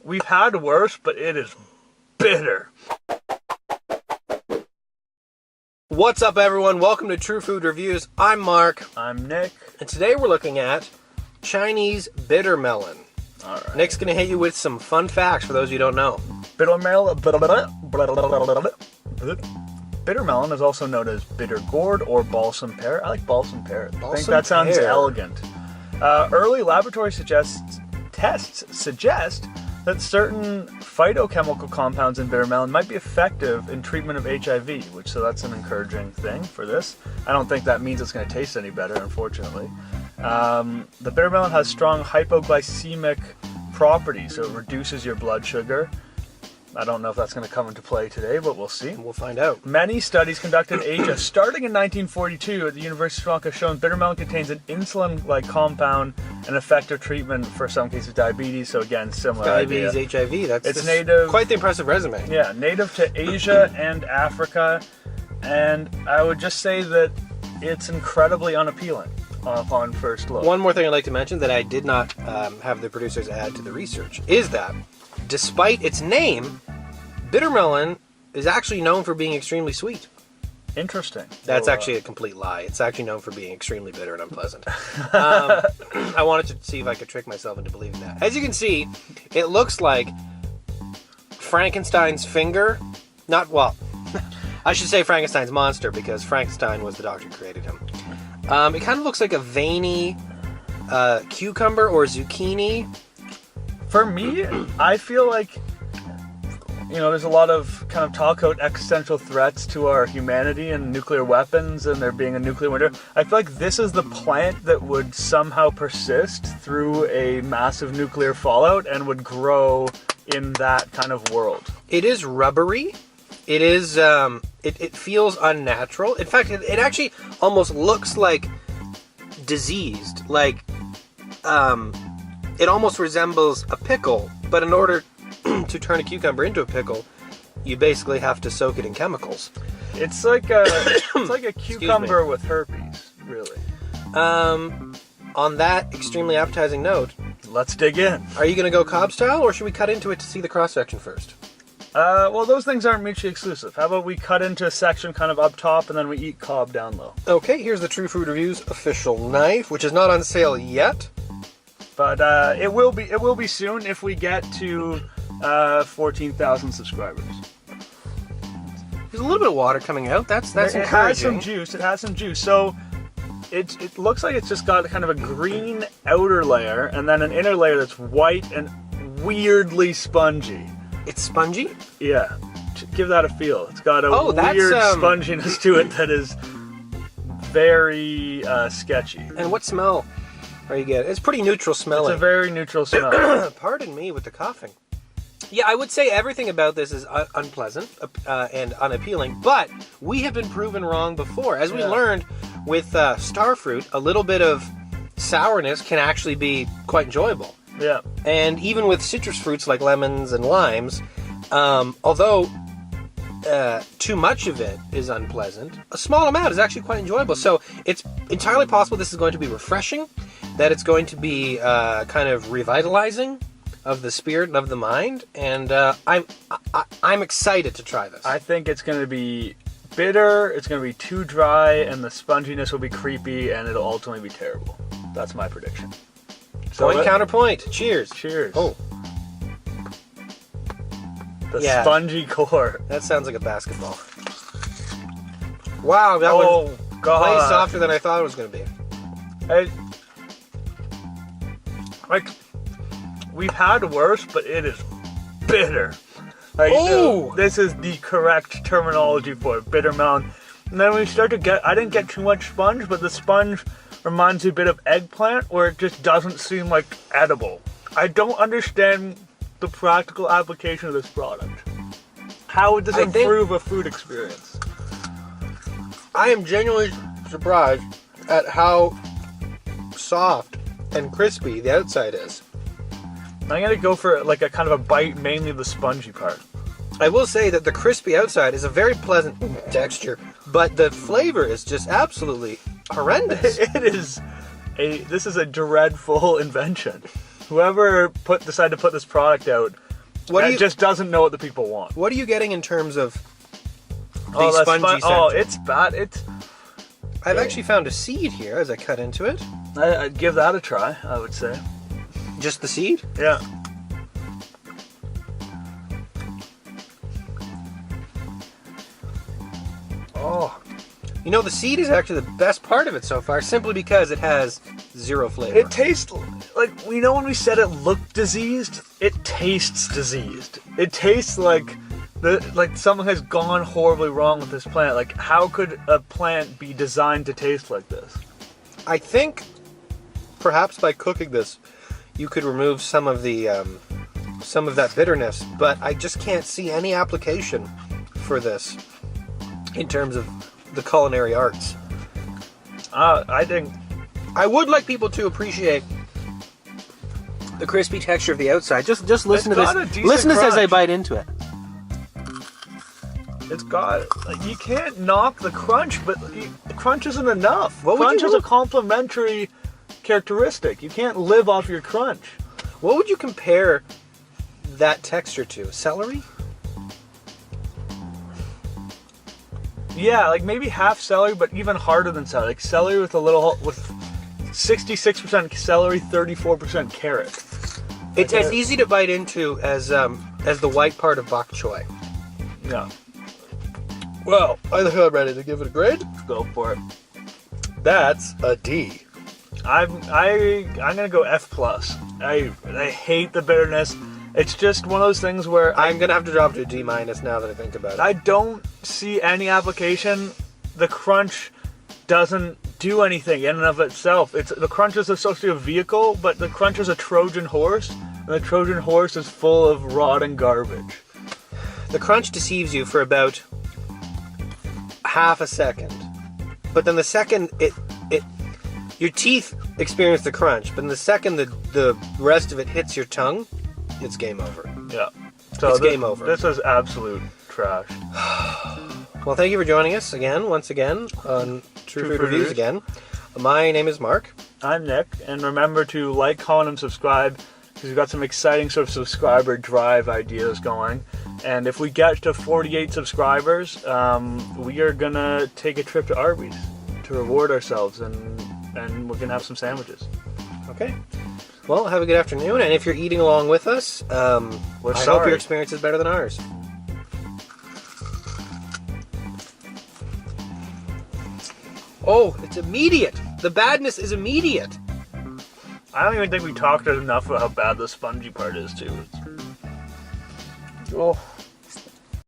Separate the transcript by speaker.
Speaker 1: We've had worse, but it is bitter.
Speaker 2: What's up, everyone? Welcome to True Food Reviews. I'm Mark.
Speaker 1: I'm Nick.
Speaker 2: And today we're looking at Chinese bitter melon.
Speaker 1: All right.
Speaker 2: Nick's going to hit you with some fun facts for those you don't know.
Speaker 1: Bitter melon is also known as bitter gourd or balsam pear. I like balsam pear. I think that sounds elegant. Early laboratory tests suggest that certain phytochemical compounds in bitter melon might be effective in treatment of HIV, so that's an encouraging thing for this. I don't think that means it's going to taste any better, unfortunately. The bitter melon has strong hypoglycemic properties, so it reduces your blood sugar. I don't know if that's going to come into play today, but we'll see.
Speaker 2: We'll find out.
Speaker 1: Many studies conducted in Asia, starting in 1942 at the University of Toronto, have shown bitter melon contains an insulin-like compound, an effective treatment for some cases of diabetes. So again, similar
Speaker 2: Diabetes,
Speaker 1: idea.
Speaker 2: HIV, that's
Speaker 1: native.
Speaker 2: Quite the impressive resume.
Speaker 1: Yeah, native to Asia and Africa, and I would just say that it's incredibly unappealing upon first look.
Speaker 2: One more thing I'd like to mention that I did not have the producers add to the research is that despite its name, bitter melon is actually known for being extremely sweet.
Speaker 1: Interesting.
Speaker 2: That's actually a complete lie. It's actually known for being extremely bitter and unpleasant. I wanted to see if I could trick myself into believing that. As you can see, it looks like Frankenstein's finger. I should say Frankenstein's monster because Frankenstein was the doctor who created him. It kind of looks like a veiny cucumber or zucchini.
Speaker 1: For me, I feel like, there's a lot of kind of talk about existential threats to our humanity and nuclear weapons and there being a nuclear winter. I feel like this is the plant that would somehow persist through a massive nuclear fallout and would grow in that kind of world.
Speaker 2: It is rubbery. It is, it feels unnatural. In fact, it actually almost looks like diseased. Like, it almost resembles a pickle, but in order to turn a cucumber into a pickle, you basically have to soak it in chemicals.
Speaker 1: It's like a cucumber with herpes, really.
Speaker 2: On that extremely appetizing note,
Speaker 1: let's dig in.
Speaker 2: Are you going to go Cobb style, or should we cut into it to see the cross-section first?
Speaker 1: Well, those things aren't mutually exclusive. How about we cut into a section kind of up top, and then we eat Cobb down low?
Speaker 2: Okay, here's the True Food Reviews official knife, which is not on sale yet.
Speaker 1: But it will be soon if we get to 14,000 subscribers.
Speaker 2: There's a little bit of water coming out. That's encouraging.
Speaker 1: It has some juice. So it looks like it's just got kind of a green outer layer and then an inner layer that's white and weirdly spongy.
Speaker 2: It's spongy?
Speaker 1: Yeah. Give that a feel. It's got a weird sponginess to it that is very sketchy.
Speaker 2: And what smell are you getting? It's pretty neutral smelling.
Speaker 1: It's a very neutral smell.
Speaker 2: Pardon me with the coughing. Yeah, I would say everything about this is unpleasant and unappealing, but we have been proven wrong before. As we learned with starfruit, a little bit of sourness can actually be quite enjoyable.
Speaker 1: Yeah.
Speaker 2: And even with citrus fruits like lemons and limes, although too much of it is unpleasant, a small amount is actually quite enjoyable. So it's entirely possible this is going to be refreshing, that it's going to be kind of revitalizing of the spirit and of the mind, and I'm excited to try this.
Speaker 1: I think it's going to be bitter, it's going to be too dry, and the sponginess will be creepy, and it'll ultimately be terrible. That's my prediction.
Speaker 2: So counterpoint. Cheers.
Speaker 1: Cheers.
Speaker 2: Oh.
Speaker 1: The spongy core.
Speaker 2: That sounds like a basketball. Wow, that was way softer than I thought it was going to be.
Speaker 1: We've had worse, but it is bitter. This is the correct terminology for it, bitter melon. And then we start to get, I didn't get too much sponge, but the sponge reminds me a bit of eggplant, where it just doesn't seem like edible. I don't understand the practical application of this product. How would this improve a food experience?
Speaker 2: I am genuinely surprised at how soft and crispy the outside is.
Speaker 1: I'm going to go for like a kind of a bite, mainly the spongy part.
Speaker 2: I will say that the crispy outside is a very pleasant texture, but the flavor is just absolutely horrendous.
Speaker 1: This is a dreadful invention. Whoever decided to put this product out That just doesn't know what the people want.
Speaker 2: What are you getting in terms of the spongy center?
Speaker 1: Oh, it's bad.
Speaker 2: I've actually found a seed here as I cut into it.
Speaker 1: I'd give that a try, I would say.
Speaker 2: Just the seed?
Speaker 1: Yeah.
Speaker 2: Oh. You know, the seed is actually the best part of it so far, simply because it has zero flavor.
Speaker 1: It tastes like, when we said it looked diseased, it tastes diseased. It tastes like someone has gone horribly wrong with this plant. Like, how could a plant be designed to taste like this?
Speaker 2: I think perhaps by cooking this, you could remove some of that bitterness, but I just can't see any application for this in terms of the culinary arts.
Speaker 1: I think
Speaker 2: I would like people to appreciate the crispy texture of the outside. Just listen to this. Listen to this as I bite into it.
Speaker 1: It's got, you can't knock the crunch, but the crunch isn't enough. Crunch is a complementary characteristic. You can't live off your crunch.
Speaker 2: What would you compare that texture to? Celery?
Speaker 1: Yeah, like maybe half celery, but even harder than celery. Like celery with 66% celery, 34% carrot.
Speaker 2: It's as easy to bite into as the white part of bok choy.
Speaker 1: Yeah.
Speaker 2: Well, I think I'm ready to give it a grade.
Speaker 1: Go for it.
Speaker 2: That's a D.
Speaker 1: I'm gonna go F+. I hate the bitterness. It's just one of those things where
Speaker 2: I'm gonna have to drop to a D- now that I think about it.
Speaker 1: I don't see any application. The crunch doesn't do anything in and of itself. The crunch is supposed to be a vehicle, but the crunch is a Trojan horse, and the Trojan horse is full of rotting garbage.
Speaker 2: The crunch deceives you for about half a second, but then the second your teeth experience the crunch, but in the second the rest of it hits your tongue, it's game over.
Speaker 1: Yeah. So
Speaker 2: it's game over.
Speaker 1: This is absolute trash.
Speaker 2: Well, thank you for joining us once again, on True Food Reviews again. My name is Mark.
Speaker 1: I'm Nick, and remember to like, comment, and subscribe, because we've got some exciting sort of subscriber drive ideas going. And if we get to 48 subscribers, we are gonna take a trip to Arby's to reward ourselves, and we're gonna have some sandwiches.
Speaker 2: Okay. Well, have a good afternoon, and if you're eating along with us, I hope your experience is better than ours. Oh, it's immediate. The badness is immediate.
Speaker 1: I don't even think we talked enough about how bad the spongy part is, too.
Speaker 2: Oh.